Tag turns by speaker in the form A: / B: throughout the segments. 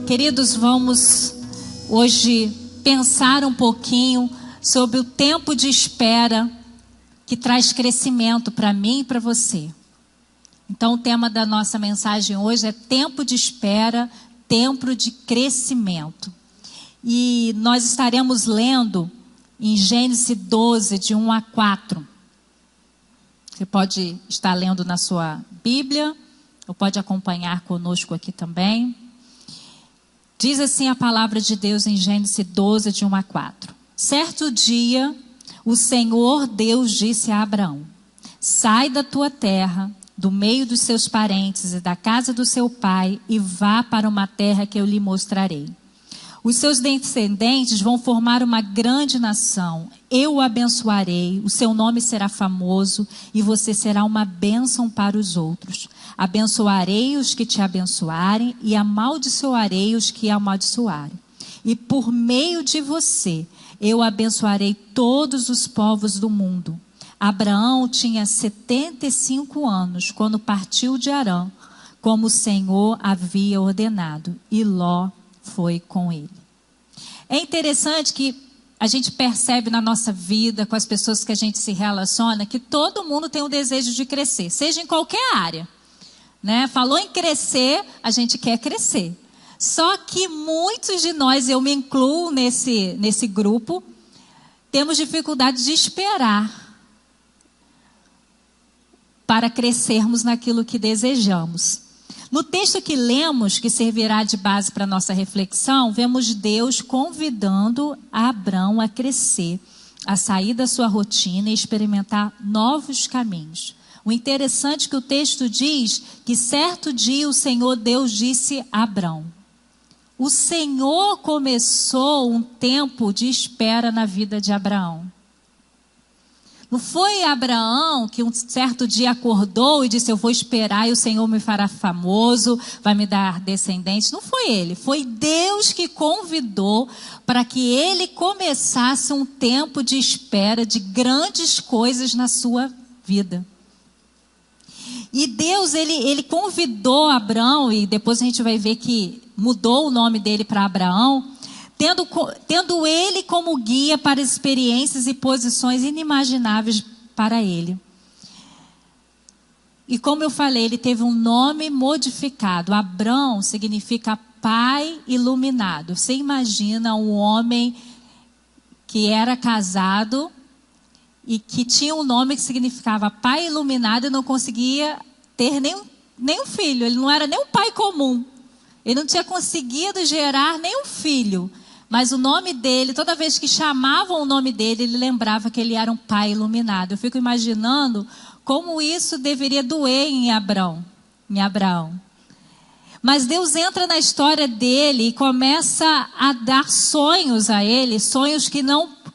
A: Queridos, vamos hoje pensar um pouquinho sobre o tempo de espera que traz crescimento para mim e para você. Então, o tema da nossa mensagem hoje é tempo de espera, tempo de crescimento. E nós estaremos lendo em Gênesis 12, de 1 a 4. Você pode estar lendo na sua Bíblia, ou pode acompanhar conosco aqui também. Diz assim a palavra de Deus em Gênesis 12, de 1 a 4. Certo dia, o Senhor Deus disse a Abraão: sai da tua terra, do meio dos seus parentes e da casa do seu pai, e vá para uma terra que eu lhe mostrarei. Os seus descendentes vão formar uma grande nação. Eu o abençoarei, o seu nome será famoso e você será uma bênção para os outros. Abençoarei os que te abençoarem e amaldiçoarei os que amaldiçoarem. E por meio de você, eu abençoarei todos os povos do mundo. Abraão tinha 75 anos quando partiu de Harã, como o Senhor havia ordenado, e Ló foi com ele. É interessante que a gente percebe na nossa vida, com as pessoas que a gente se relaciona, que todo mundo tem o desejo de crescer, seja em qualquer área, né? Falou em crescer, a gente quer crescer. Só que muitos de nós, eu me incluo nesse grupo, temos dificuldade de esperar para crescermos naquilo que desejamos. No texto que lemos, que servirá de base para a nossa reflexão, vemos Deus convidando a Abraão a crescer, a sair da sua rotina e experimentar novos caminhos. O interessante é que o texto diz que certo dia o Senhor Deus disse a Abraão. O Senhor começou um tempo de espera na vida de Abraão. Não foi Abraão que um certo dia acordou e disse: eu vou esperar e o Senhor me fará famoso, vai me dar descendentes. Não foi ele, foi Deus que convidou para que ele começasse um tempo de espera de grandes coisas na sua vida. E Deus, ele convidou Abraão, e depois a gente vai ver que mudou o nome dele para Abraão, tendo ele como guia para experiências e posições inimagináveis para ele. E como eu falei, ele teve um nome modificado. Abrão significa pai iluminado. Você imagina um homem que era casado e que tinha um nome que significava pai iluminado e não conseguia ter nenhum filho. Ele não era nem um pai comum. Ele não tinha conseguido gerar nenhum filho. Mas o nome dele, toda vez que chamavam o nome dele, ele lembrava que ele era um pai iluminado. Eu fico imaginando como isso deveria doer em Abraão. Mas Deus entra na história dele e começa a dar sonhos a ele, sonhos que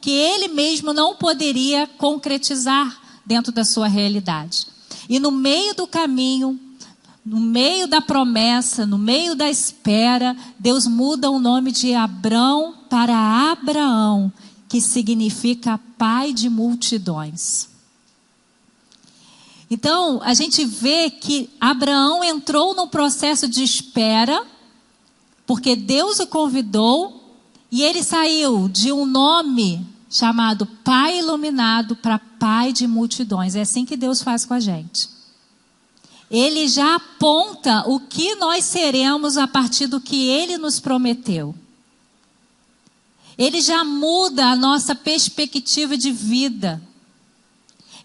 A: ele mesmo não poderia concretizar dentro da sua realidade. E no meio do caminho, no meio da promessa, no meio da espera, Deus muda o nome de Abrão para Abraão, que significa pai de multidões. Então, a gente vê que Abraão entrou num processo de espera, porque Deus o convidou, e ele saiu de um nome chamado pai iluminado para pai de multidões. É assim que Deus faz com a gente. Ele já aponta o que nós seremos a partir do que ele nos prometeu. Ele já muda a nossa perspectiva de vida.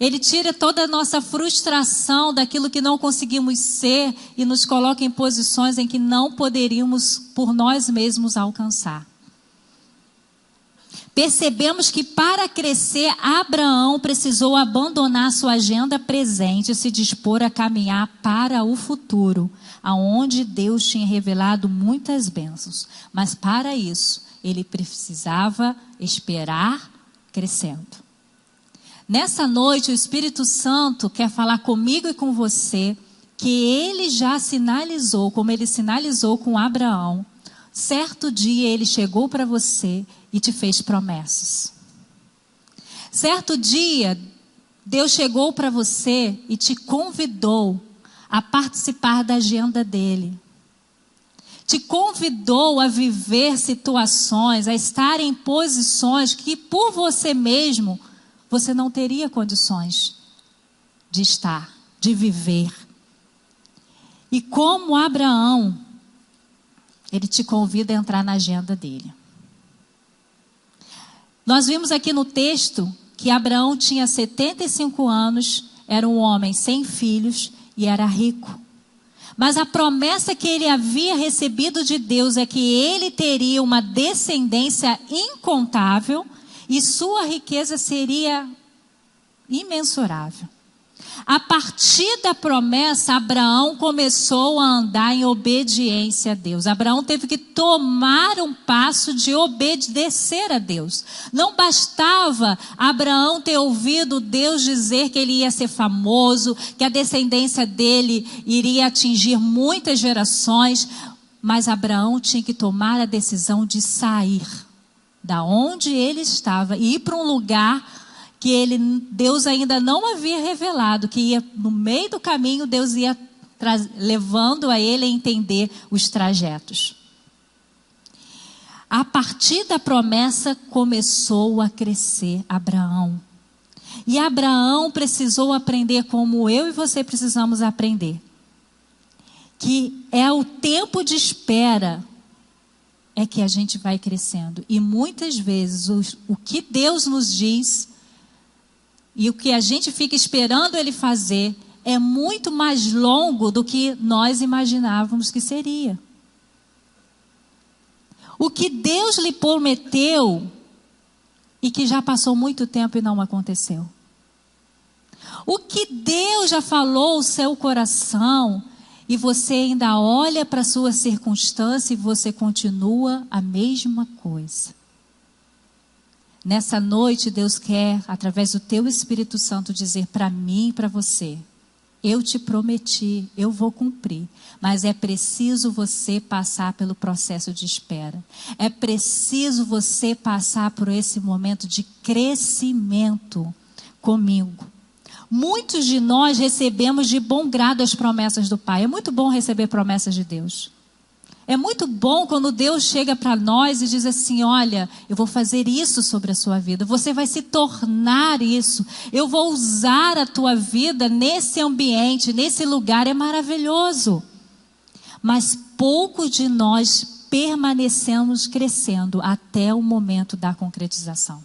A: Ele tira toda a nossa frustração daquilo que não conseguimos ser e nos coloca em posições em que não poderíamos por nós mesmos alcançar. Percebemos que para crescer, Abraão precisou abandonar sua agenda presente e se dispor a caminhar para o futuro, aonde Deus tinha revelado muitas bênçãos. Mas para isso, ele precisava esperar crescendo. Nessa noite, o Espírito Santo quer falar comigo e com você que ele já sinalizou, como ele sinalizou com Abraão. Certo dia ele chegou para você e te fez promessas. Certo dia, Deus chegou para você e te convidou a participar da agenda dele. Te convidou a viver situações, a estar em posições que por você mesmo, você não teria condições de estar, de viver. E como Abraão, ele te convida a entrar na agenda dele. Nós vimos aqui no texto que Abraão tinha 75 anos, era um homem sem filhos e era rico. Mas a promessa que ele havia recebido de Deus é que ele teria uma descendência incontável e sua riqueza seria imensurável. A partir da promessa, Abraão começou a andar em obediência a Deus. Abraão teve que tomar um passo de obedecer a Deus. Não bastava Abraão ter ouvido Deus dizer que ele ia ser famoso, que a descendência dele iria atingir muitas gerações, mas Abraão tinha que tomar a decisão de sair da onde ele estava e ir para um lugar que Deus ainda não havia revelado, que ia no meio do caminho, Deus ia levando a ele a entender os trajetos. A partir da promessa começou a crescer Abraão. E Abraão precisou aprender como eu e você precisamos aprender. Que é o tempo de espera é que a gente vai crescendo. E muitas vezes o que Deus nos diz e o que a gente fica esperando ele fazer é muito mais longo do que nós imaginávamos que seria. O que Deus lhe prometeu e que já passou muito tempo e não aconteceu. O que Deus já falou ao seu coração e você ainda olha para a sua circunstância e você continua a mesma coisa. Nessa noite, Deus quer, através do teu Espírito Santo, dizer para mim e para você: eu te prometi, eu vou cumprir. Mas é preciso você passar pelo processo de espera. É preciso você passar por esse momento de crescimento comigo. Muitos de nós recebemos de bom grado as promessas do Pai. É muito bom receber promessas de Deus. É muito bom quando Deus chega para nós e diz assim: olha, eu vou fazer isso sobre a sua vida. Você vai se tornar isso. Eu vou usar a tua vida nesse ambiente, nesse lugar. É maravilhoso. Mas poucos de nós permanecemos crescendo até o momento da concretização.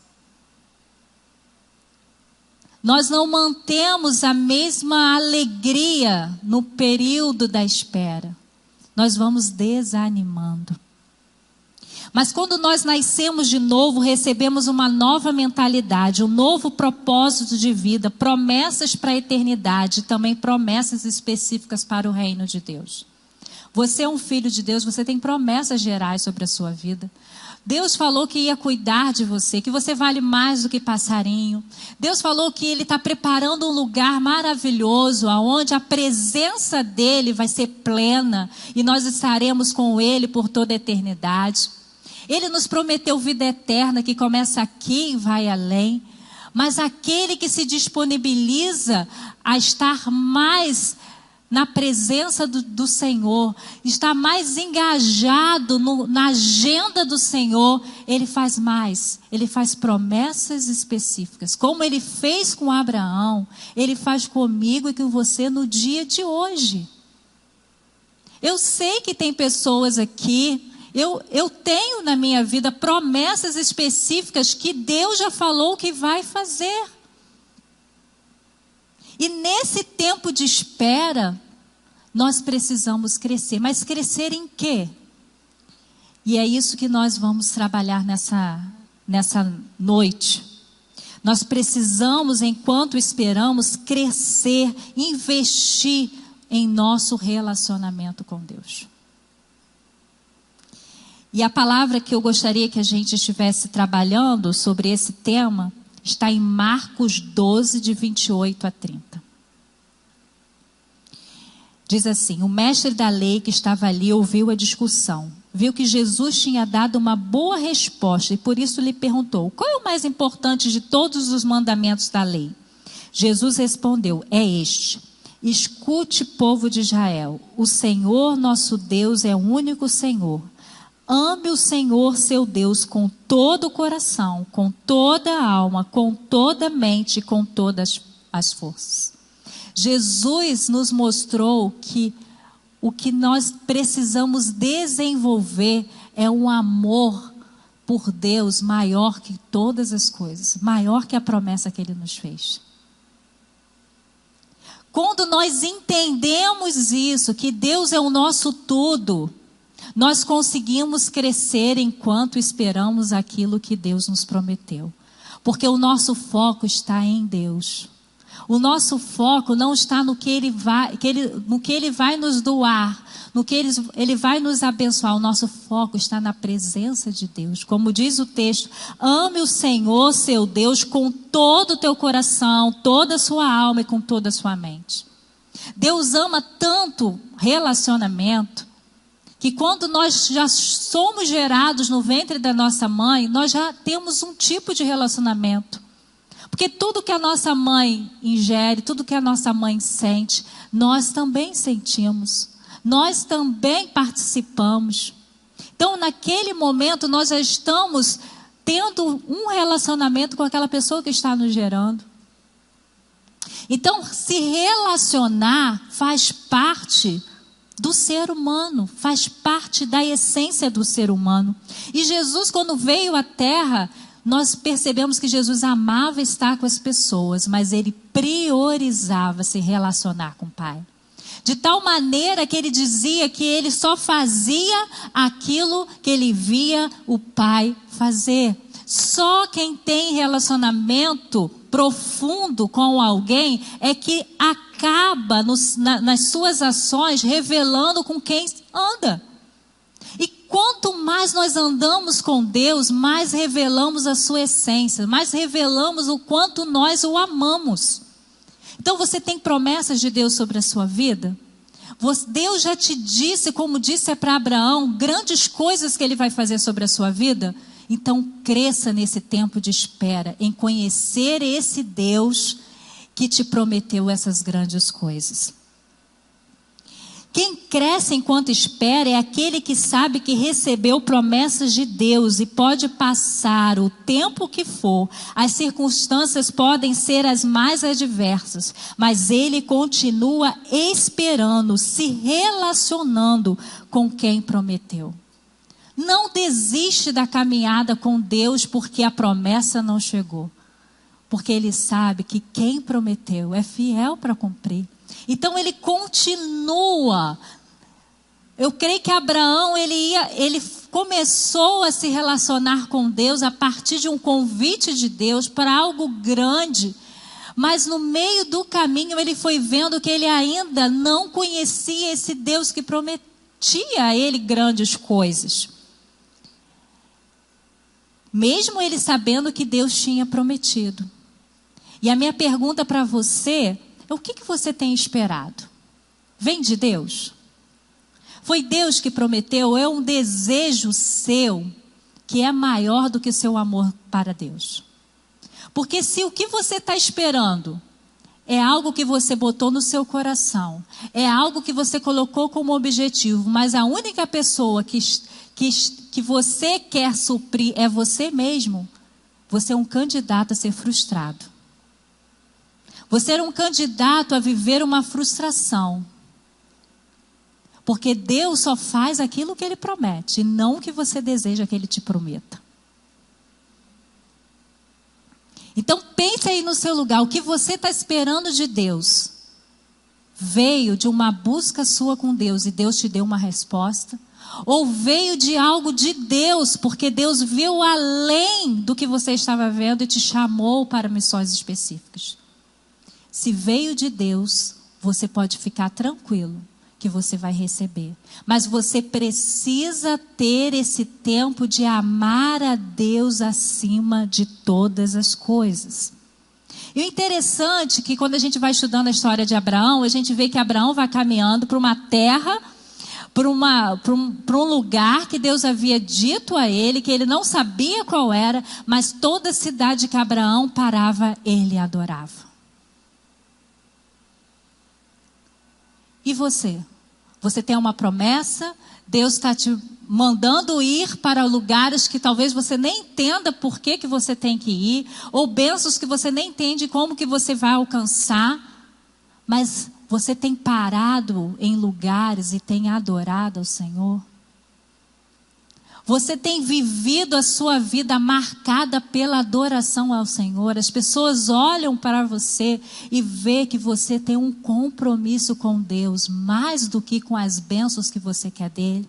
A: Nós não mantemos a mesma alegria no período da espera. Nós vamos desanimando. Mas quando nós nascemos de novo, recebemos uma nova mentalidade, um novo propósito de vida, promessas para a eternidade, também promessas específicas para o reino de Deus. Você é um filho de Deus, você tem promessas gerais sobre a sua vida. Deus falou que ia cuidar de você, que você vale mais do que passarinho. Deus falou que Ele está preparando um lugar maravilhoso, onde a presença dEle vai ser plena e nós estaremos com Ele por toda a eternidade. Ele nos prometeu vida eterna que começa aqui e vai além. Mas aquele que se disponibiliza a estar mais na presença do Senhor, está mais engajado na agenda do Senhor, ele faz mais, ele faz promessas específicas, como ele fez com Abraão, ele faz comigo e com você no dia de hoje. Eu sei que tem pessoas aqui, eu tenho na minha vida promessas específicas que Deus já falou que vai fazer. E nesse tempo de espera, nós precisamos crescer. Mas crescer em quê? E é isso que nós vamos trabalhar nessa noite. Nós precisamos, enquanto esperamos, crescer, investir em nosso relacionamento com Deus. E a palavra que eu gostaria que a gente estivesse trabalhando sobre esse tema está em Marcos 12, de 28 a 30. Diz assim: o mestre da lei que estava ali ouviu a discussão. Viu que Jesus tinha dado uma boa resposta e por isso lhe perguntou: qual é o mais importante de todos os mandamentos da lei? Jesus respondeu: é este: Escute, povo de Israel, o Senhor nosso Deus é o único Senhor. Ame o Senhor seu Deus com todo o coração, com toda a alma, com toda a mente, com todas as forças. Jesus nos mostrou que o que nós precisamos desenvolver é um amor por Deus maior que todas as coisas, maior que a promessa que Ele nos fez. Quando nós entendemos isso, que Deus é o nosso tudo, nós conseguimos crescer enquanto esperamos aquilo que Deus nos prometeu. Porque o nosso foco está em Deus. O nosso foco não está no que Ele vai nos doar, no que Ele vai nos abençoar. O nosso foco está na presença de Deus. Como diz o texto, ame o Senhor, seu Deus, com todo o teu coração, toda a sua alma e com toda a sua mente. Deus ama tanto relacionamento, que quando nós já somos gerados no ventre da nossa mãe, nós já temos um tipo de relacionamento. Porque tudo que a nossa mãe ingere, tudo que a nossa mãe sente, nós também sentimos. Nós também participamos. Então, naquele momento, nós já estamos tendo um relacionamento com aquela pessoa que está nos gerando. Então, se relacionar faz parte do ser humano, faz parte da essência do ser humano. E Jesus, quando veio à Terra, nós percebemos que Jesus amava estar com as pessoas, mas Ele priorizava se relacionar com o Pai. De tal maneira que Ele dizia que Ele só fazia aquilo que Ele via o Pai fazer. Só quem tem relacionamento profundo com alguém é que acaba nas suas ações revelando com quem anda. E quanto mais nós andamos com Deus, mais revelamos a sua essência, mais revelamos o quanto nós o amamos. Então você tem promessas de Deus sobre a sua vida? Deus já te disse, como disse para Abraão, grandes coisas que Ele vai fazer sobre a sua vida? Então cresça nesse tempo de espera, em conhecer esse Deus que te prometeu essas grandes coisas. Quem cresce enquanto espera é aquele que sabe que recebeu promessas de Deus e pode passar o tempo que for. As circunstâncias podem ser as mais adversas, mas ele continua esperando, se relacionando com quem prometeu. Não desiste da caminhada com Deus porque a promessa não chegou. Porque ele sabe que quem prometeu é fiel para cumprir. Então ele continua. Eu creio que Abraão, ele começou a se relacionar com Deus a partir de um convite de Deus para algo grande. Mas no meio do caminho ele foi vendo que ele ainda não conhecia esse Deus que prometia a ele grandes coisas. Mesmo ele sabendo que Deus tinha prometido. E a minha pergunta para você é: o que você tem esperado? Vem de Deus? Foi Deus que prometeu? É um desejo seu que é maior do que o seu amor para Deus? Porque se o que você está esperando é algo que você botou no seu coração, é algo que você colocou como objetivo, mas a única pessoa que você quer suprir é você mesmo, você é um candidato a ser frustrado. Você é um candidato a viver uma frustração. Porque Deus só faz aquilo que Ele promete, e não o que você deseja que Ele te prometa. Então pense aí no seu lugar, o que você está esperando de Deus? Veio de uma busca sua com Deus e Deus te deu uma resposta? Ou veio de algo de Deus, porque Deus viu além do que você estava vendo e te chamou para missões específicas? Se veio de Deus, você pode ficar tranquilo que você vai receber. Mas você precisa ter esse tempo de amar a Deus acima de todas as coisas. E o interessante é que quando a gente vai estudando a história de Abraão, a gente vê que Abraão vai caminhando para uma terra, para um lugar que Deus havia dito a ele, que ele não sabia qual era, mas toda cidade que Abraão parava, ele adorava. E você? Você tem uma promessa, Deus está te mandando ir para lugares que talvez você nem entenda por que você tem que ir, ou bênçãos que você nem entende como que você vai alcançar, mas você tem parado em lugares e tem adorado ao Senhor? Você tem vivido a sua vida marcada pela adoração ao Senhor? As pessoas olham para você e vê que você tem um compromisso com Deus, mais do que com as bênçãos que você quer dele.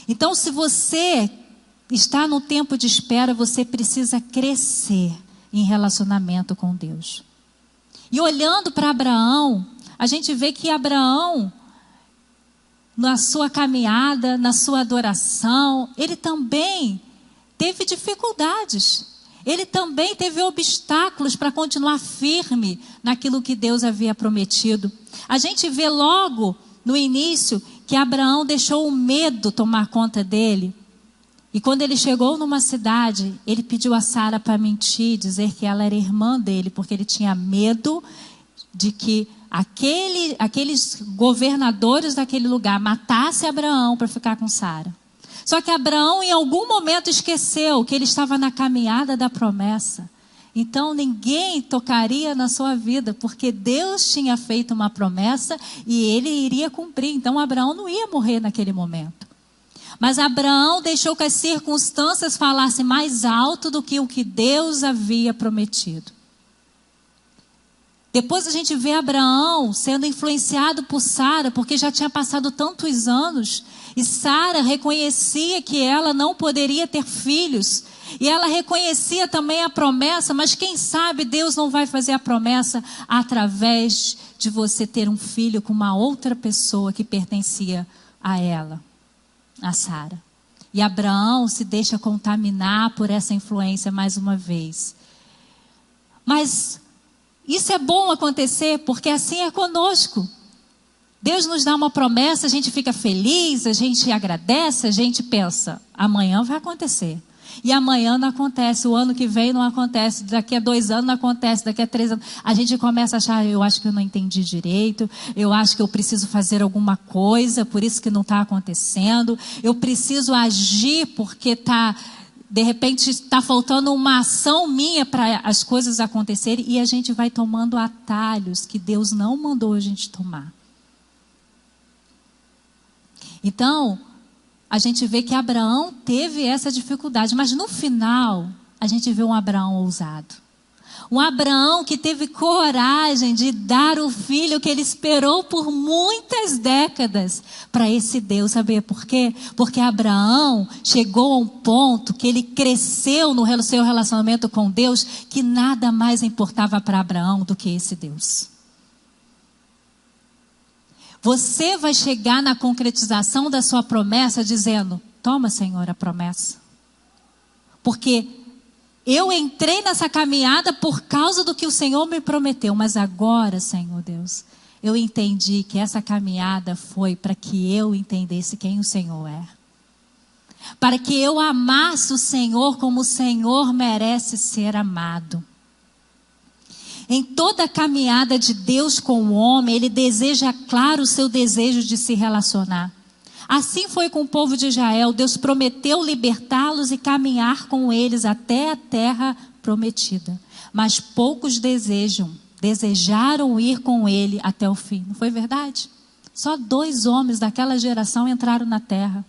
A: Então, se você está no tempo de espera, você precisa crescer em relacionamento com Deus. E olhando para Abraão, a gente vê que Abraão, na sua caminhada, na sua adoração, ele também teve dificuldades. Ele também teve obstáculos para continuar firme naquilo que Deus havia prometido. A gente vê logo no início que Abraão deixou o medo tomar conta dele. E quando ele chegou numa cidade, ele pediu a Sara para mentir, dizer que ela era irmã dele, porque ele tinha medo de que aqueles governadores daquele lugar matassem Abraão para ficar com Sara. Só que Abraão em algum momento esqueceu que ele estava na caminhada da promessa. Então ninguém tocaria na sua vida, porque Deus tinha feito uma promessa e ele iria cumprir. Então Abraão não ia morrer naquele momento. Mas Abraão deixou que as circunstâncias falassem mais alto do que o que Deus havia prometido. Depois a gente vê Abraão sendo influenciado por Sara, porque já tinha passado tantos anos. E Sara reconhecia que ela não poderia ter filhos. E ela reconhecia também a promessa, mas quem sabe Deus não vai fazer a promessa através de você ter um filho com uma outra pessoa que pertencia a ela, a Sara. E Abraão se deixa contaminar por essa influência mais uma vez. Mas isso é bom acontecer, porque assim é conosco. Deus nos dá uma promessa, a gente fica feliz, a gente agradece, a gente pensa, amanhã vai acontecer. E amanhã não acontece, o ano que vem não acontece, daqui a 2 anos não acontece, daqui a 3 anos. A gente começa a achar, eu acho que eu não entendi direito, eu acho que eu preciso fazer alguma coisa, por isso que não está acontecendo. Eu preciso agir porque de repente está faltando uma ação minha para as coisas acontecerem. E a gente vai tomando atalhos que Deus não mandou a gente tomar. Então, a gente vê que Abraão teve essa dificuldade, mas no final, a gente vê um Abraão ousado. Um Abraão que teve coragem de dar o filho que ele esperou por muitas décadas para esse Deus. Sabe por quê? Porque Abraão chegou a um ponto que ele cresceu no seu relacionamento com Deus, que nada mais importava para Abraão do que esse Deus. Você vai chegar na concretização da sua promessa dizendo, toma, Senhor, a promessa. Porque eu entrei nessa caminhada por causa do que o Senhor me prometeu. Mas agora, Senhor Deus, eu entendi que essa caminhada foi para que eu entendesse quem o Senhor é. Para que eu amasse o Senhor como o Senhor merece ser amado. Em toda a caminhada de Deus com o homem, Ele deseja claro o seu desejo de se relacionar. Assim foi com o povo de Israel. Deus prometeu libertá-los e caminhar com eles até a terra prometida. Mas poucos desejaram ir com Ele até o fim. Não foi verdade? Só 2 homens daquela geração entraram na terra.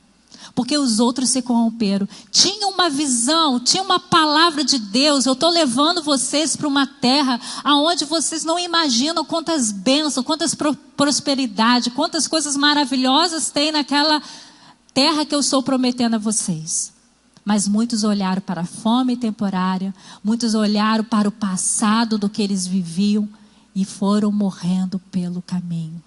A: Porque os outros se corromperam. Tinha uma visão, tinha uma palavra de Deus. Eu estou levando vocês para uma terra onde vocês não imaginam quantas bênçãos, quantas prosperidade, quantas coisas maravilhosas tem naquela terra que eu estou prometendo a vocês. Mas muitos olharam para a fome temporária, muitos olharam para o passado do que eles viviam e foram morrendo pelo caminho.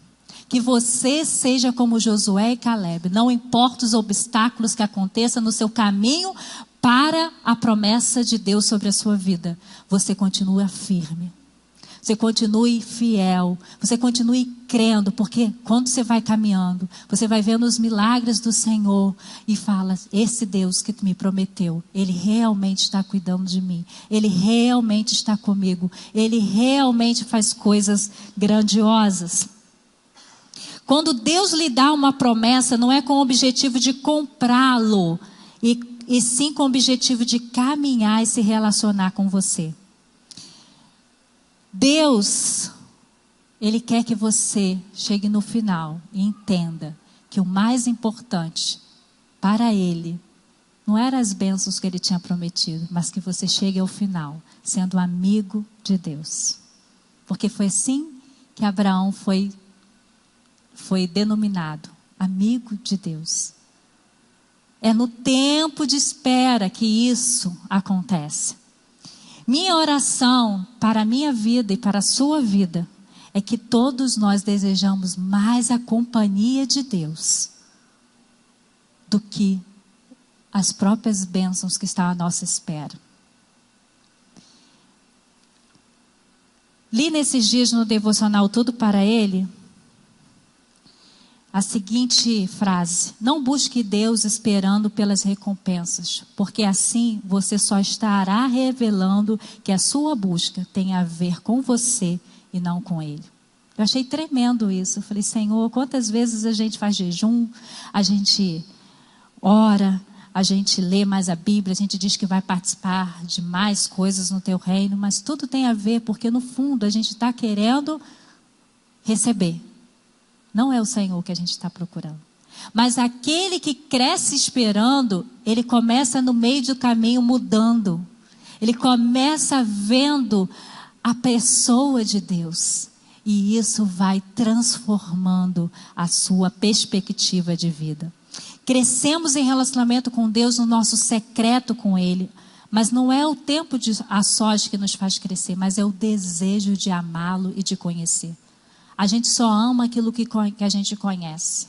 A: Que você seja como Josué e Caleb. Não importa os obstáculos que aconteçam no seu caminho para a promessa de Deus sobre a sua vida. Você continua firme. Você continue fiel. Você continue crendo. Porque quando você vai caminhando, você vai vendo os milagres do Senhor. E fala, esse Deus que me prometeu, Ele realmente está cuidando de mim. Ele realmente está comigo. Ele realmente faz coisas grandiosas. Quando Deus lhe dá uma promessa, não é com o objetivo de comprá-lo, e sim com o objetivo de caminhar e se relacionar com você. Deus, Ele quer que você chegue no final e entenda que o mais importante para Ele não eram as bênçãos que Ele tinha prometido, mas que você chegue ao final sendo amigo de Deus. Porque foi assim que Abraão foi denominado, amigo de Deus. É no tempo de espera que isso acontece. Minha oração para a minha vida e para a sua vida é que todos nós desejamos mais a companhia de Deus do que as próprias bênçãos que estão à nossa espera. Li nesses dias no devocional Tudo para Ele a seguinte frase: não busque Deus esperando pelas recompensas, porque assim você só estará revelando que a sua busca tem a ver com você e não com Ele. Eu achei tremendo isso. Eu falei: Senhor, quantas vezes a gente faz jejum, a gente ora, a gente lê mais a Bíblia, a gente diz que vai participar de mais coisas no teu reino, mas tudo tem a ver, porque no fundo a gente está querendo receber. Não é o Senhor que a gente está procurando. Mas aquele que cresce esperando, ele começa no meio do caminho mudando. Ele começa vendo a pessoa de Deus. E isso vai transformando a sua perspectiva de vida. Crescemos em relacionamento com Deus no nosso secreto com Ele. Mas não é o tempo a sós que nos faz crescer, mas é o desejo de amá-lo e de conhecer. A gente só ama aquilo que a gente conhece.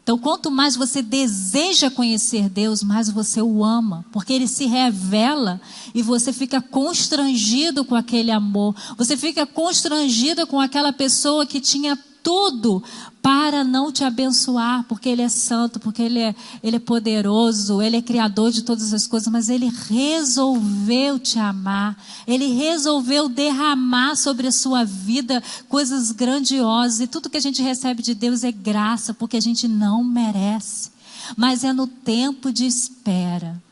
A: Então, quanto mais você deseja conhecer Deus, mais você o ama. Porque Ele se revela e você fica constrangido com aquele amor. Você fica constrangido com aquela pessoa que tinha tudo para não te abençoar, porque Ele é santo, porque Ele é poderoso, Ele é criador de todas as coisas, mas Ele resolveu te amar, Ele resolveu derramar sobre a sua vida coisas grandiosas, e tudo que a gente recebe de Deus é graça, porque a gente não merece, mas é no tempo de espera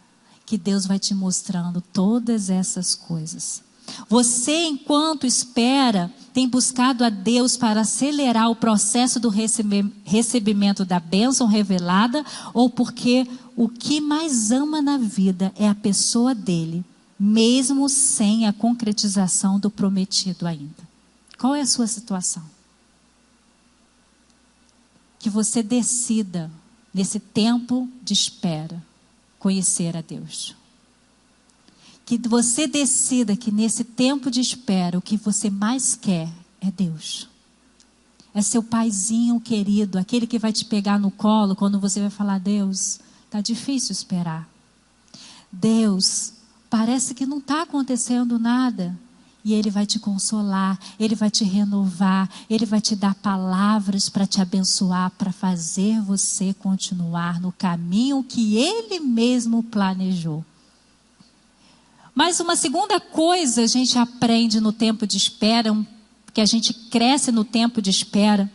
A: que Deus vai te mostrando todas essas coisas. Você, enquanto espera, tem buscado a Deus para acelerar o processo do recebimento da bênção revelada, ou porque o que mais ama na vida é a pessoa dele, mesmo sem a concretização do prometido ainda? Qual é a sua situação? Que você decida, nesse tempo de espera, conhecer a Deus. Que você decida que nesse tempo de espera, o que você mais quer é Deus. É seu paizinho querido, aquele que vai te pegar no colo quando você vai falar: Deus, está difícil esperar. Deus, parece que não está acontecendo nada. E Ele vai te consolar, Ele vai te renovar, Ele vai te dar palavras para te abençoar, para fazer você continuar no caminho que Ele mesmo planejou. Mas uma segunda coisa a gente aprende no tempo de espera, que a gente cresce no tempo de espera,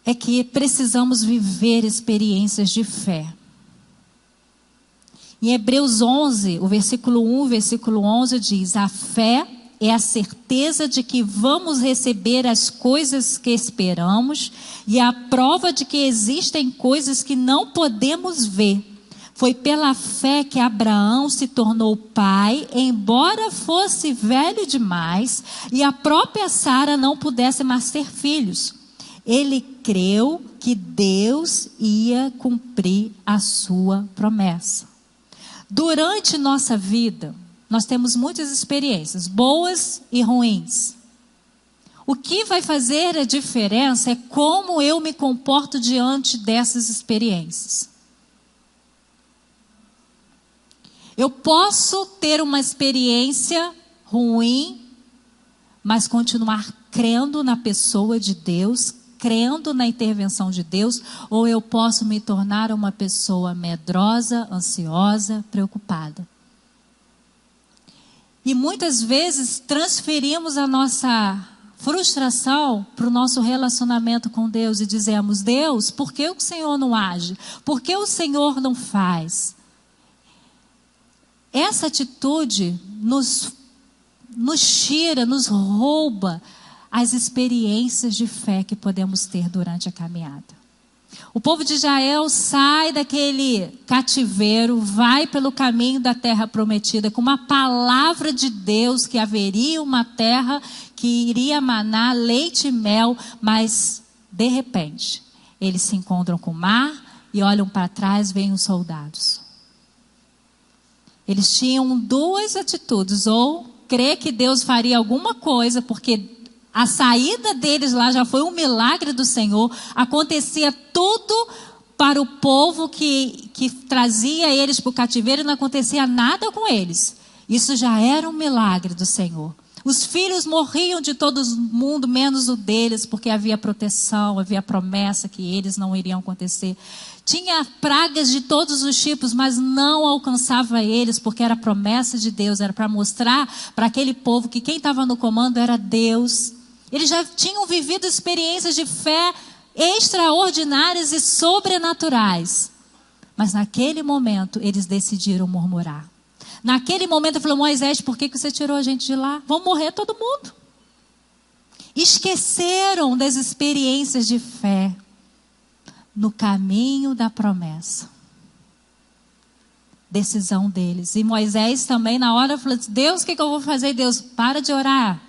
A: é que precisamos viver experiências de fé. Em Hebreus 11, o versículo 1, o versículo 11 diz: a fé é a certeza de que vamos receber as coisas que esperamos e a prova de que existem coisas que não podemos ver. Foi pela fé que Abraão se tornou pai, embora fosse velho demais e a própria Sara não pudesse mais ter filhos. Ele creu que Deus ia cumprir a sua promessa. Durante nossa vida, nós temos muitas experiências, boas e ruins. O que vai fazer a diferença é como eu me comporto diante dessas experiências. Eu posso ter uma experiência ruim, mas continuar crendo na pessoa de Deus, crendo na intervenção de Deus, ou eu posso me tornar uma pessoa medrosa, ansiosa, preocupada. E muitas vezes transferimos a nossa frustração para o nosso relacionamento com Deus e dizemos: Deus, por que o Senhor não age? Por que o Senhor não faz? Essa atitude nos tira, nos rouba as experiências de fé que podemos ter durante a caminhada. O povo de Israel sai daquele cativeiro, vai pelo caminho da terra prometida, com uma palavra de Deus que haveria uma terra que iria manar leite e mel, mas de repente eles se encontram com o mar e olham para trás, veem os soldados. Eles tinham duas atitudes: ou crer que Deus faria alguma coisa, porque a saída deles lá já foi um milagre do Senhor, acontecia tudo para o povo que trazia eles para o cativeiro e não acontecia nada com eles. Isso já era um milagre do Senhor. Os filhos morriam de todo mundo, menos o deles, porque havia proteção, havia promessa que eles não iriam acontecer. Tinha pragas de todos os tipos, mas não alcançava eles, porque era promessa de Deus, era para mostrar para aquele povo que quem estava no comando era Deus. Eles já tinham vivido experiências de fé extraordinárias e sobrenaturais. Mas naquele momento eles decidiram murmurar. Naquele momento ele falou: Moisés, por que você tirou a gente de lá? Vão morrer todo mundo. Esqueceram das experiências de fé no caminho da promessa. Decisão deles. E Moisés também na hora falou: Deus, o que eu vou fazer? Deus, para de orar.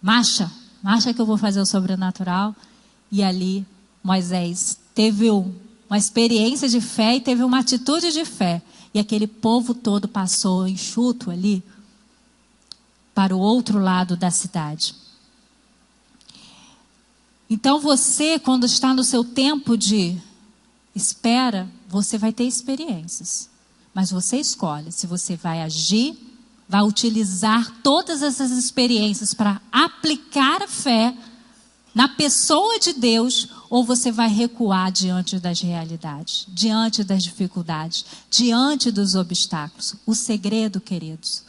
A: Marcha que eu vou fazer o sobrenatural. E ali Moisés teve uma experiência de fé e teve uma atitude de fé. E aquele povo todo passou enxuto ali para o outro lado da cidade. Então você, quando está no seu tempo de espera, você vai ter experiências. Mas você escolhe se você vai agir, vai utilizar todas essas experiências para aplicar a fé na pessoa de Deus, ou você vai recuar diante das realidades, diante das dificuldades, diante dos obstáculos. O segredo, queridos,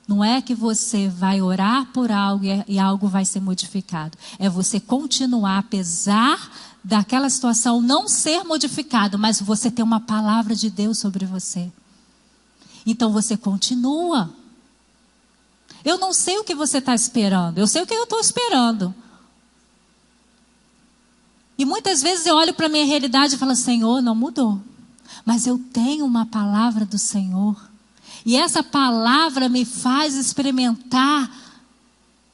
A: não é que você vai orar por algo e algo vai ser modificado. É você continuar, apesar daquela situação não ser modificado, mas você ter uma palavra de Deus sobre você. Então você continua. Eu não sei o que você está esperando, eu sei o que eu estou esperando. E muitas vezes eu olho para a minha realidade e falo: Senhor, não mudou. Mas eu tenho uma palavra do Senhor. E essa palavra me faz experimentar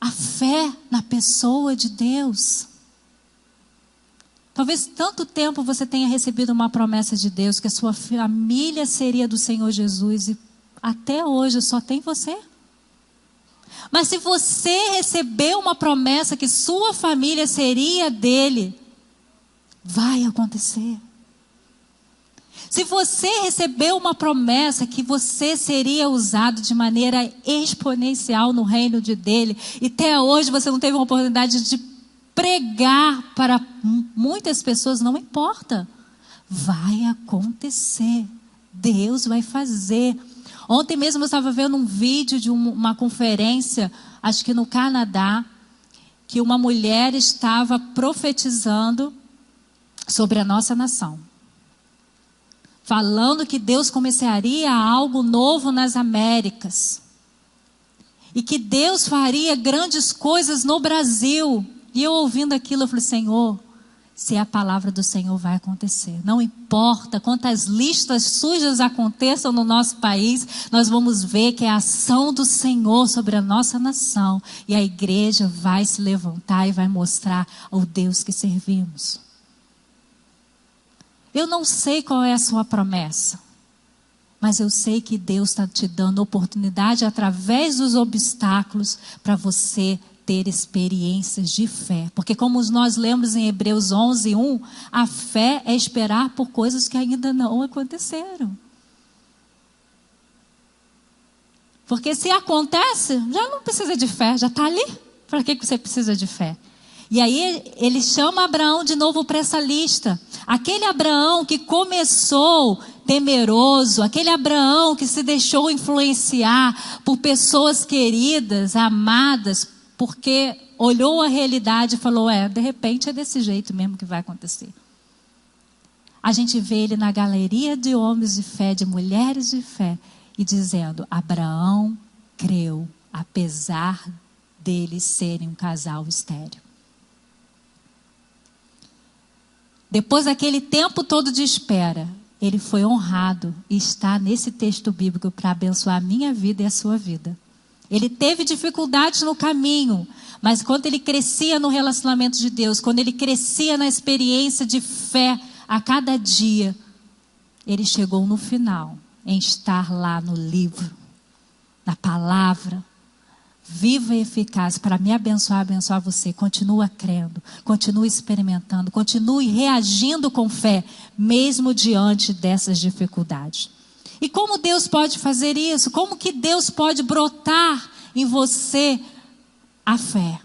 A: a fé na pessoa de Deus. Talvez tanto tempo você tenha recebido uma promessa de Deus, que a sua família seria do Senhor Jesus, e até hoje só tem você. Mas se você recebeu uma promessa que sua família seria dele, vai acontecer. Se você recebeu uma promessa que você seria usado de maneira exponencial no reino dele, e até hoje você não teve uma oportunidade de pregar para muitas pessoas, não importa. Vai acontecer. Deus vai fazer. Ontem mesmo eu estava vendo um vídeo de uma conferência, acho que no Canadá, que uma mulher estava profetizando sobre a nossa nação. Falando que Deus começaria algo novo nas Américas. E que Deus faria grandes coisas no Brasil. E eu ouvindo aquilo, eu falei: Senhor, se a palavra do Senhor vai acontecer. Não importa quantas listas sujas aconteçam no nosso país, nós vamos ver que é a ação do Senhor sobre a nossa nação. E a igreja vai se levantar e vai mostrar o Deus que servimos. Eu não sei qual é a sua promessa, mas eu sei que Deus está te dando oportunidade através dos obstáculos para você ter experiências de fé. Porque como nós lemos em Hebreus 11:1, a fé é esperar por coisas que ainda não aconteceram. Porque se acontece, já não precisa de fé, já está ali. Para que você precisa de fé? E aí ele chama Abraão de novo para essa lista. Aquele Abraão que começou temeroso, aquele Abraão que se deixou influenciar por pessoas queridas, amadas, porque olhou a realidade e falou, de repente é desse jeito mesmo que vai acontecer. A gente vê ele na galeria de homens de fé, de mulheres de fé, e dizendo, Abraão creu, apesar deles serem um casal estéril. Depois daquele tempo todo de espera, ele foi honrado e está nesse texto bíblico para abençoar a minha vida e a sua vida. Ele teve dificuldades no caminho, mas quando ele crescia no relacionamento de Deus, quando ele crescia na experiência de fé a cada dia, ele chegou no final em estar lá no livro, na palavra, viva e eficaz para me abençoar, abençoar você. Continua crendo, continue experimentando, continue reagindo com fé, mesmo diante dessas dificuldades. E como Deus pode fazer isso? Como que Deus pode brotar em você a fé?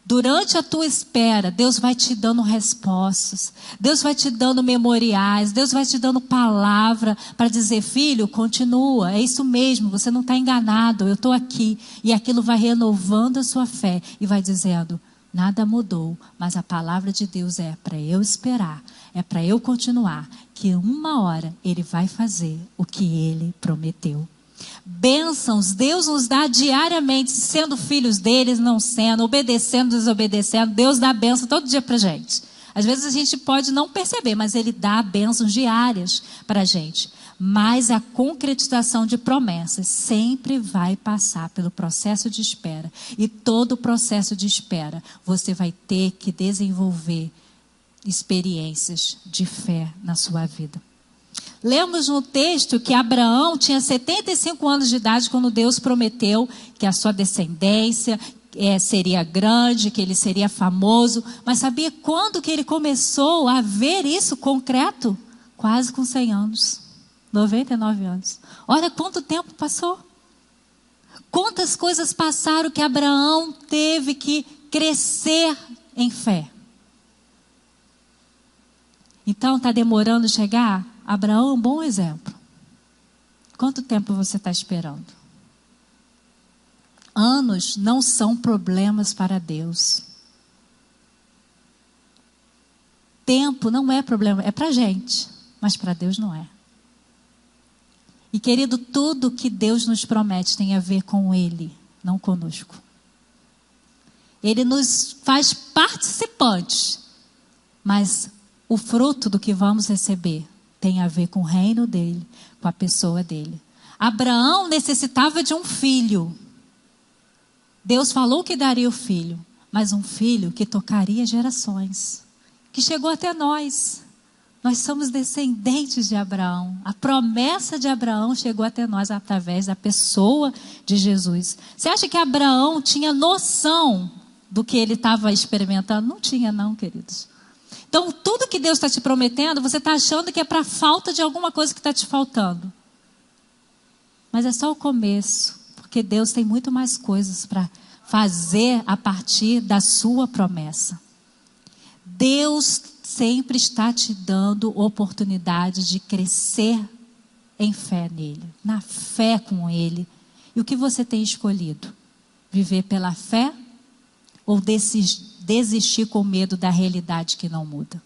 A: Durante a tua espera, Deus vai te dando respostas, Deus vai te dando memoriais, Deus vai te dando palavra para dizer, filho, continua, é isso mesmo, você não está enganado, eu estou aqui. E aquilo vai renovando a sua fé e vai dizendo, nada mudou, mas a palavra de Deus é para eu esperar, é para eu continuar, que uma hora Ele vai fazer o que Ele prometeu. Bênçãos Deus nos dá diariamente, sendo filhos deles, não sendo, obedecendo, desobedecendo. Deus dá bênção todo dia pra gente. Às vezes a gente pode não perceber, mas Ele dá bênçãos diárias pra gente. Mas a concretização de promessas sempre vai passar pelo processo de espera. E todo o processo de espera, você vai ter que desenvolver experiências de fé na sua vida. Lemos no texto que Abraão tinha 75 anos de idade quando Deus prometeu que a sua descendência seria grande, que ele seria famoso. Mas sabia quando que ele começou a ver isso concreto? Quase com 100 anos, 99 anos. Olha quanto tempo passou. Quantas coisas passaram que Abraão teve que crescer em fé. Então está demorando chegar? Abraão é um bom exemplo. Quanto tempo você está esperando? Anos não são problemas para Deus. Tempo não é problema, é para a gente, mas para Deus não é. E querido, tudo que Deus nos promete tem a ver com Ele, não conosco. Ele nos faz participantes, mas o fruto do que vamos receber tem a ver com o reino dele, com a pessoa dele. Abraão necessitava de um filho. Deus falou que daria o filho, mas um filho que tocaria gerações, que chegou até nós. Nós somos descendentes de Abraão. A promessa de Abraão chegou até nós através da pessoa de Jesus. Você acha que Abraão tinha noção do que ele estava experimentando? Não tinha não, queridos. Então, tudo que Deus está te prometendo, você está achando que é para falta de alguma coisa que está te faltando. Mas é só o começo, porque Deus tem muito mais coisas para fazer a partir da sua promessa. Deus sempre está te dando oportunidade de crescer em fé nele, na fé com ele. E o que você tem escolhido? Viver pela fé ou desistir com medo da realidade que não muda?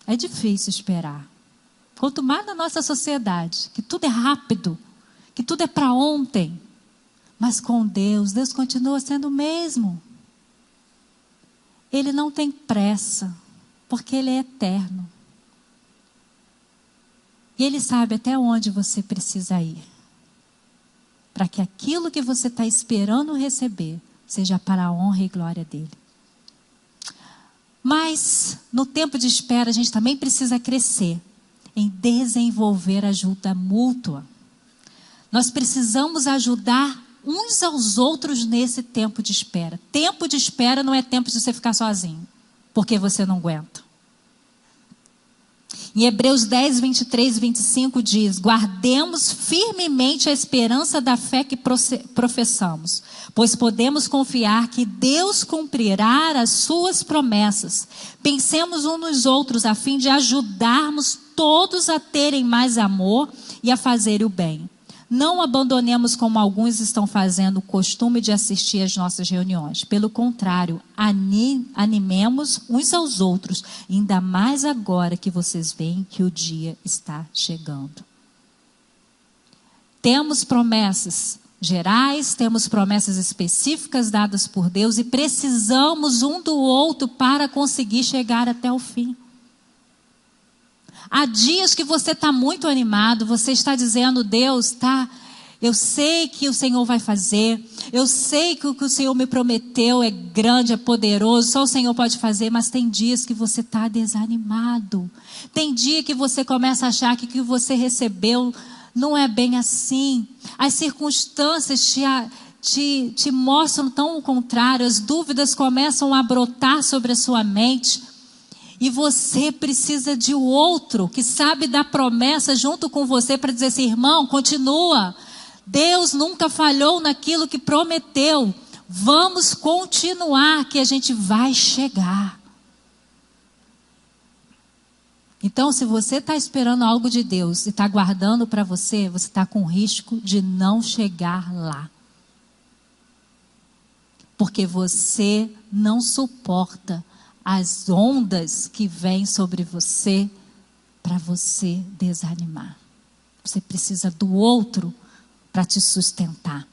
A: É difícil esperar. Quanto mais na nossa sociedade, que tudo é rápido, que tudo é para ontem. Mas com Deus, Deus continua sendo o mesmo. Ele não tem pressa, porque Ele é eterno. E Ele sabe até onde você precisa ir, para que aquilo que você está esperando receber seja para a honra e glória dele. Mas, no tempo de espera, a gente também precisa crescer em desenvolver ajuda mútua. Nós precisamos ajudar uns aos outros nesse tempo de espera. Tempo de espera não é tempo de você ficar sozinho, porque você não aguenta. Em Hebreus 10, 23 e 25 diz: guardemos firmemente a esperança da fé que professamos, pois podemos confiar que Deus cumprirá as suas promessas. Pensemos uns nos outros a fim de ajudarmos todos a terem mais amor e a fazerem o bem. Não abandonemos, como alguns estão fazendo, o costume de assistir às nossas reuniões. Pelo contrário, animemos uns aos outros, ainda mais agora que vocês veem que o dia está chegando. Temos promessas gerais, temos promessas específicas dadas por Deus e precisamos um do outro para conseguir chegar até o fim. Há dias que você está muito animado, você está dizendo, Deus, eu sei que o Senhor vai fazer, eu sei que o que o Senhor me prometeu é grande, é poderoso, só o Senhor pode fazer, mas tem dias que você está desanimado. Tem dia que você começa a achar que o que você recebeu não é bem assim. As circunstâncias te mostram tão o contrário, as dúvidas começam a brotar sobre a sua mente. E você precisa de outro que sabe da promessa junto com você para dizer assim, irmão, continua. Deus nunca falhou naquilo que prometeu. Vamos continuar que a gente vai chegar. Então, se você está esperando algo de Deus e está guardando para você, você está com risco de não chegar lá. Porque você não suporta as ondas que vêm sobre você para você desanimar. Você precisa do outro para te sustentar.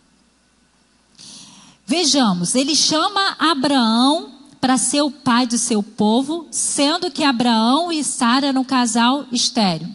A: Vejamos, ele chama Abraão para ser o pai de seu povo, sendo que Abraão e Sara eram um casal estéril.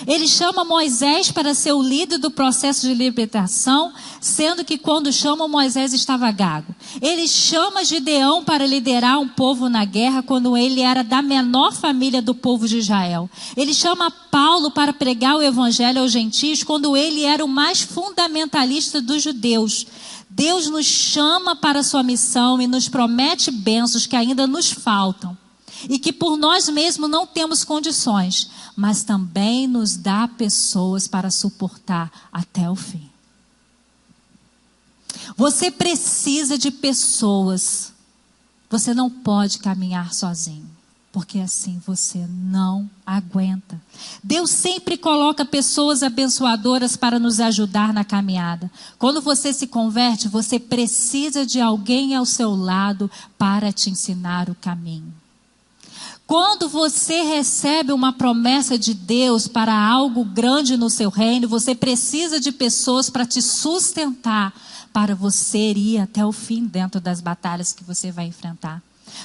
A: Ele chama Moisés para ser o líder do processo de libertação, sendo que quando chama Moisés estava gago. Ele chama Gideão para liderar um povo na guerra, quando ele era da menor família do povo de Israel. Ele chama Paulo para pregar o evangelho aos gentios, quando ele era o mais fundamentalista dos judeus. Deus nos chama para a sua missão e nos promete bênçãos que ainda nos faltam. E que por nós mesmos não temos condições, mas também nos dá pessoas para suportar até o fim. Você precisa de pessoas. Você não pode caminhar sozinho, porque assim você não aguenta. Deus sempre coloca pessoas abençoadoras para nos ajudar na caminhada. Quando você se converte, você precisa de alguém ao seu lado para te ensinar o caminho. Quando você recebe uma promessa de Deus para algo grande no seu reino, você precisa de pessoas para te sustentar, para você ir até o fim dentro das batalhas que você vai enfrentar.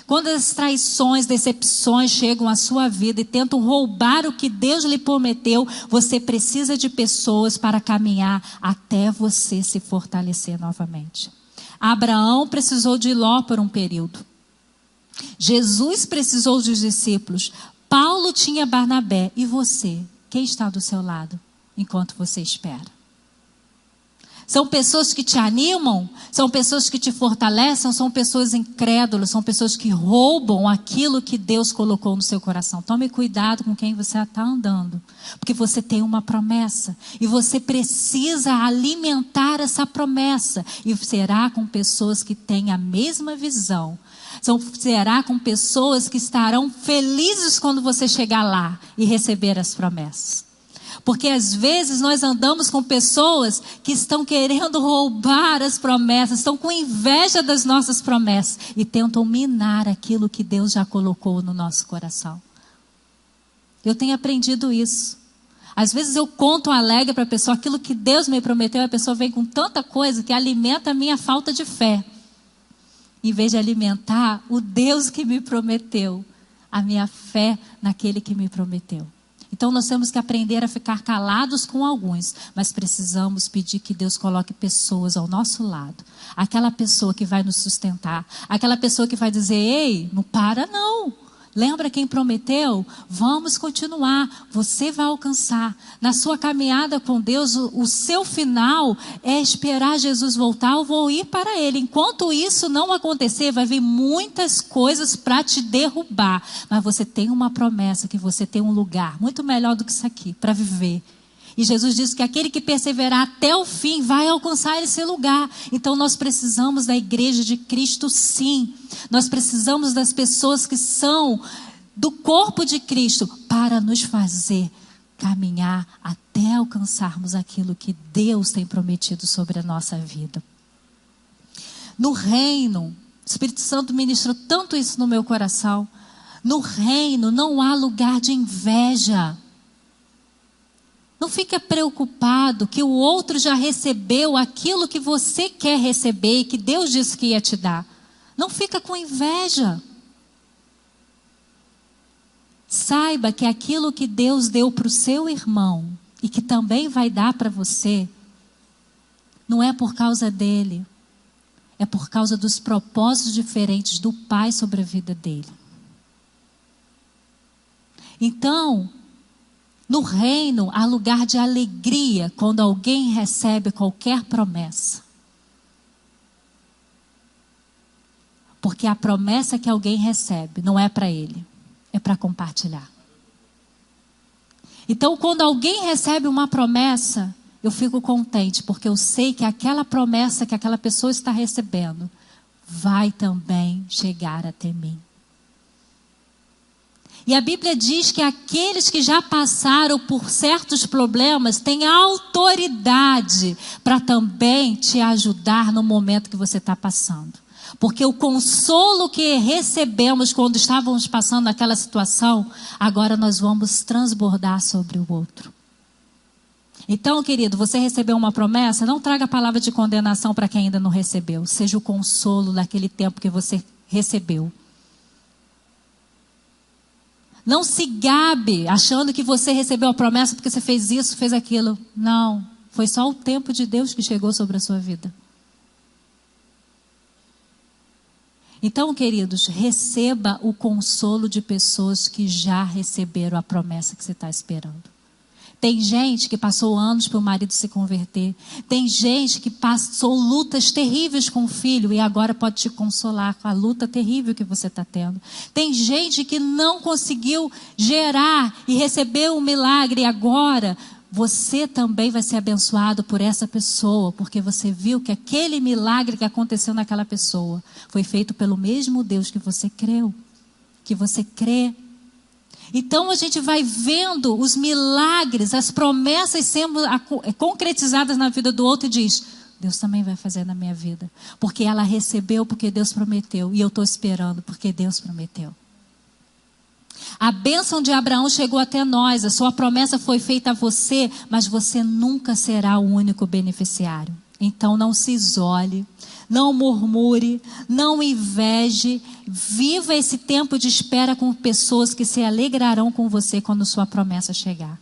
A: Quando as traições, decepções chegam à sua vida e tentam roubar o que Deus lhe prometeu, você precisa de pessoas para caminhar até você se fortalecer novamente. Abraão precisou de Ló por um período. Jesus precisou dos discípulos. Paulo tinha Barnabé. E você? Quem está do seu lado enquanto você espera? São pessoas que te animam? São pessoas que te fortalecem? São pessoas incrédulas? São pessoas que roubam aquilo que Deus colocou no seu coração? Tome cuidado com quem você está andando. Porque você tem uma promessa. E você precisa alimentar essa promessa. E será com pessoas que têm a mesma visão. Será com pessoas que estarão felizes quando você chegar lá e receber as promessas. Porque às vezes nós andamos com pessoas que estão querendo roubar as promessas, estão com inveja das nossas promessas e tentam minar aquilo que Deus já colocou no nosso coração. Eu tenho aprendido isso. Às vezes eu conto alegre para a pessoa aquilo que Deus me prometeu, a pessoa vem com tanta coisa que alimenta a minha falta de fé. Em vez de alimentar o Deus que me prometeu, a minha fé naquele que me prometeu. Então nós temos que aprender a ficar calados com alguns, mas precisamos pedir que Deus coloque pessoas ao nosso lado. Aquela pessoa que vai nos sustentar, aquela pessoa que vai dizer, ei, não para não. Lembra quem prometeu? Vamos continuar, você vai alcançar. Na sua caminhada com Deus, o seu final é esperar Jesus voltar ou vou ir para Ele. Enquanto isso não acontecer, vai vir muitas coisas para te derrubar. Mas você tem uma promessa, que você tem um lugar muito melhor do que isso aqui, para viver. E Jesus disse que aquele que perseverar até o fim vai alcançar esse lugar. Então nós precisamos da igreja de Cristo, sim. Nós precisamos das pessoas que são do corpo de Cristo para nos fazer caminhar até alcançarmos aquilo que Deus tem prometido sobre a nossa vida. No reino, o Espírito Santo ministrou tanto isso no meu coração. No reino não há lugar de inveja. Não fique preocupado que o outro já recebeu aquilo que você quer receber e que Deus disse que ia te dar. Não fica com inveja. Saiba que aquilo que Deus deu para o seu irmão e que também vai dar para você, não é por causa dele. É por causa dos propósitos diferentes do Pai sobre a vida dele. Então, no reino há lugar de alegria quando alguém recebe qualquer promessa. Porque a promessa que alguém recebe não é para ele, é para compartilhar. Então, quando alguém recebe uma promessa, eu fico contente, porque eu sei que aquela promessa que aquela pessoa está recebendo vai também chegar até mim. E a Bíblia diz que aqueles que já passaram por certos problemas têm autoridade para também te ajudar no momento que você está passando. Porque o consolo que recebemos quando estávamos passando naquela situação, agora nós vamos transbordar sobre o outro. Então, querido, você recebeu uma promessa, não traga a palavra de condenação para quem ainda não recebeu. Seja o consolo daquele tempo que você recebeu. Não se gabe achando que você recebeu a promessa porque você fez isso, fez aquilo. Não, foi só o tempo de Deus que chegou sobre a sua vida. Então, queridos, receba o consolo de pessoas que já receberam a promessa que você está esperando. Tem gente que passou anos para o marido se converter. Tem gente que passou lutas terríveis com o filho e agora pode te consolar com a luta terrível que você está tendo. Tem gente que não conseguiu gerar e recebeu um milagre e agora você também vai ser abençoado por essa pessoa, porque você viu que aquele milagre que aconteceu naquela pessoa foi feito pelo mesmo Deus que você creu, que você crê. Então a gente vai vendo os milagres, as promessas sendo concretizadas na vida do outro e diz, Deus também vai fazer na minha vida. Porque ela recebeu porque Deus prometeu e eu estou esperando porque Deus prometeu. A bênção de Abraão chegou até nós, a sua promessa foi feita a você, mas você nunca será o único beneficiário. Então não se isole, não murmure, não inveje, viva esse tempo de espera com pessoas que se alegrarão com você quando sua promessa chegar.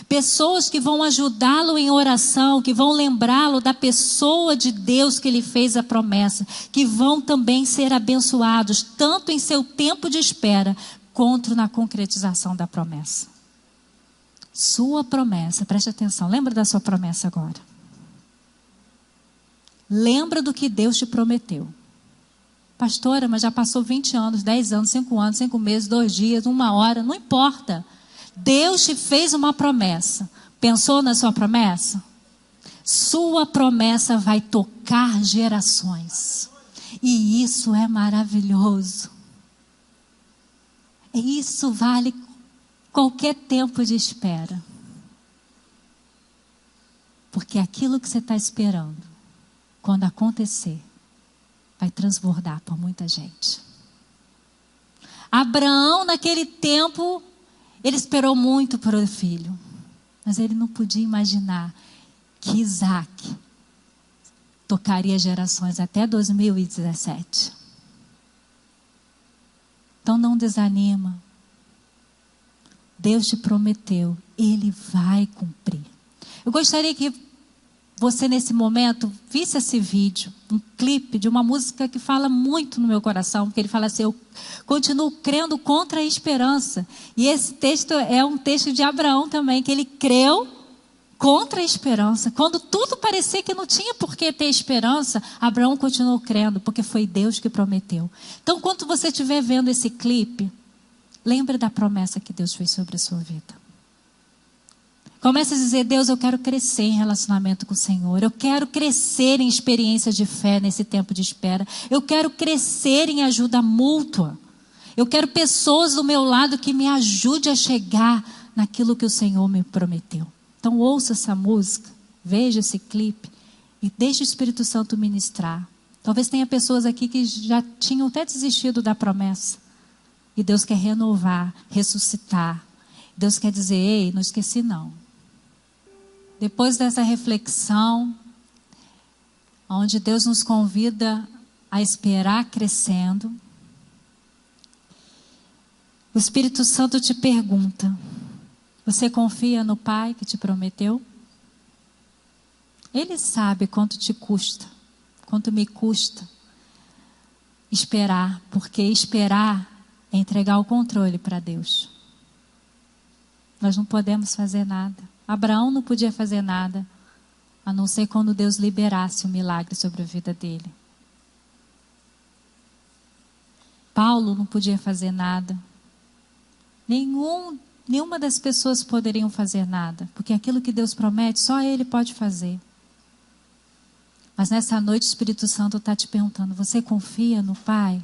A: Pessoas que vão ajudá-lo em oração, que vão lembrá-lo da pessoa de Deus que lhe fez a promessa, que vão também ser abençoados, tanto em seu tempo de espera, quanto na concretização da promessa. Sua promessa, preste atenção, lembra da sua promessa agora. Lembra do que Deus te prometeu. Pastora, mas já passou 20 anos, 10 anos, 5 anos, 5 meses, 2 dias, 1 hora, não importa. Deus te fez uma promessa. Pensou na sua promessa? Sua promessa vai tocar gerações. E isso é maravilhoso. Isso vale qualquer tempo de espera. Porque aquilo que você está esperando, quando acontecer, vai transbordar por muita gente. Abraão, naquele tempo, ele esperou muito por o filho. Mas ele não podia imaginar que Isaac tocaria gerações até 2017. Então não desanima. Deus te prometeu, Ele vai cumprir. Eu gostaria que você nesse momento visse esse vídeo, um clipe de uma música que fala muito no meu coração, porque ele fala assim, eu continuo crendo contra a esperança. E esse texto é um texto de Abraão também, que ele creu contra a esperança. Quando tudo parecia que não tinha por que ter esperança, Abraão continuou crendo, porque foi Deus que prometeu. Então, quando você estiver vendo esse clipe, lembre da promessa que Deus fez sobre a sua vida. Comece a dizer, Deus, eu quero crescer em relacionamento com o Senhor. Eu quero crescer em experiência de fé nesse tempo de espera. Eu quero crescer em ajuda mútua. Eu quero pessoas do meu lado que me ajudem a chegar naquilo que o Senhor me prometeu. Então ouça essa música, veja esse clipe e deixe o Espírito Santo ministrar. Talvez tenha pessoas aqui que já tinham até desistido da promessa. E Deus quer renovar, ressuscitar. Deus quer dizer, ei, não esqueci não. Depois dessa reflexão, onde Deus nos convida a esperar crescendo, o Espírito Santo te pergunta, você confia no Pai que te prometeu? Ele sabe quanto te custa, quanto me custa esperar, porque esperar é entregar o controle para Deus. Nós não podemos fazer nada. Abraão não podia fazer nada, a não ser quando Deus liberasse o milagre sobre a vida dele. Paulo não podia fazer nada. Nenhuma das pessoas poderiam fazer nada, porque aquilo que Deus promete, só Ele pode fazer. Mas nessa noite o Espírito Santo está te perguntando, você confia no Pai?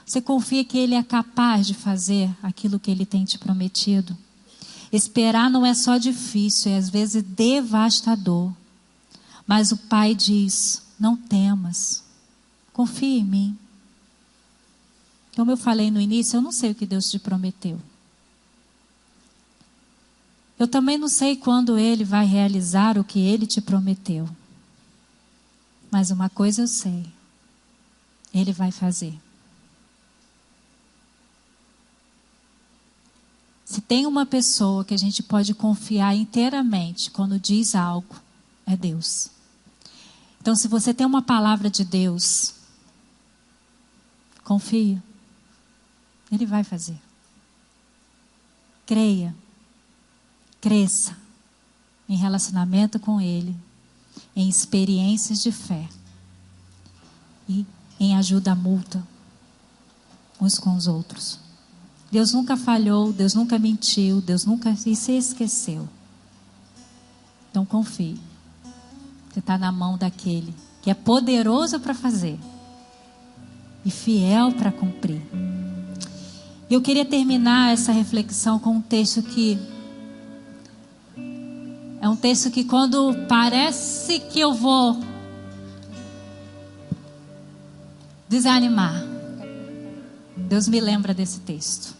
A: Você confia que Ele é capaz de fazer aquilo que Ele tem te prometido? Esperar não é só difícil, é às vezes devastador. Mas o Pai diz, não temas, confia em mim. Como eu falei no início, eu não sei o que Deus te prometeu. Eu também não sei quando Ele vai realizar o que Ele te prometeu. Mas uma coisa eu sei, Ele vai fazer. Se tem uma pessoa que a gente pode confiar inteiramente quando diz algo, é Deus. Então, se você tem uma palavra de Deus, confia. Ele vai fazer. Creia. Cresça em relacionamento com Ele, em experiências de fé e em ajuda mútua uns com os outros. Deus nunca falhou, Deus nunca mentiu, Deus nunca se esqueceu. Então confie. Você está na mão daquele que é poderoso para fazer e fiel para cumprir. Eu queria terminar essa reflexão com um texto que é um texto que quando parece que eu vou desanimar, Deus me lembra desse texto.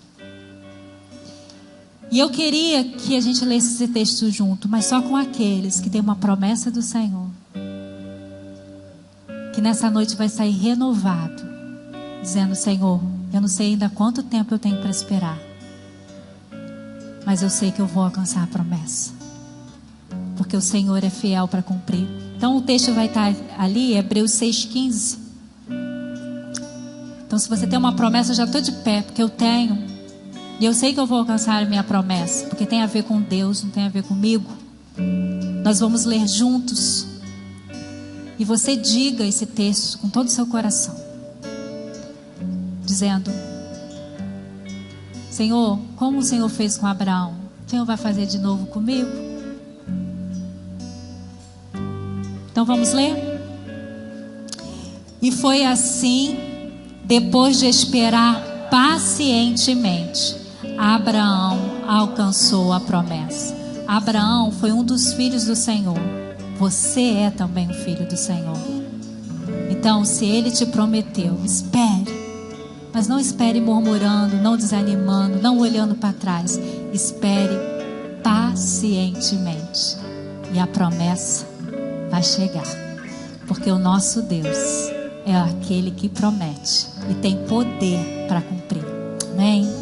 A: E eu queria que a gente lesse esse texto junto, mas só com aqueles que têm uma promessa do Senhor, que nessa noite vai sair renovado, dizendo, Senhor, eu não sei ainda quanto tempo eu tenho para esperar, mas eu sei que eu vou alcançar a promessa, porque o Senhor é fiel para cumprir. Então o texto vai estar ali, Hebreus 6,15. Então se você tem uma promessa, eu já estou de pé, porque eu tenho, e eu sei que eu vou alcançar a minha promessa, porque tem a ver com Deus, não tem a ver comigo. Nós vamos ler juntos, e você diga esse texto com todo o seu coração, dizendo, Senhor, como o Senhor fez com Abraão, o Senhor vai fazer de novo comigo? Então vamos ler? E foi assim, depois de esperar pacientemente, Abraão alcançou a promessa. Abraão foi um dos filhos do Senhor. Você é também um filho do Senhor. Então, se Ele te prometeu, espere. Mas não espere murmurando, não desanimando, não olhando para trás. Espere pacientemente. E a promessa vai chegar. Porque o nosso Deus é aquele que promete e tem poder para cumprir. Amém?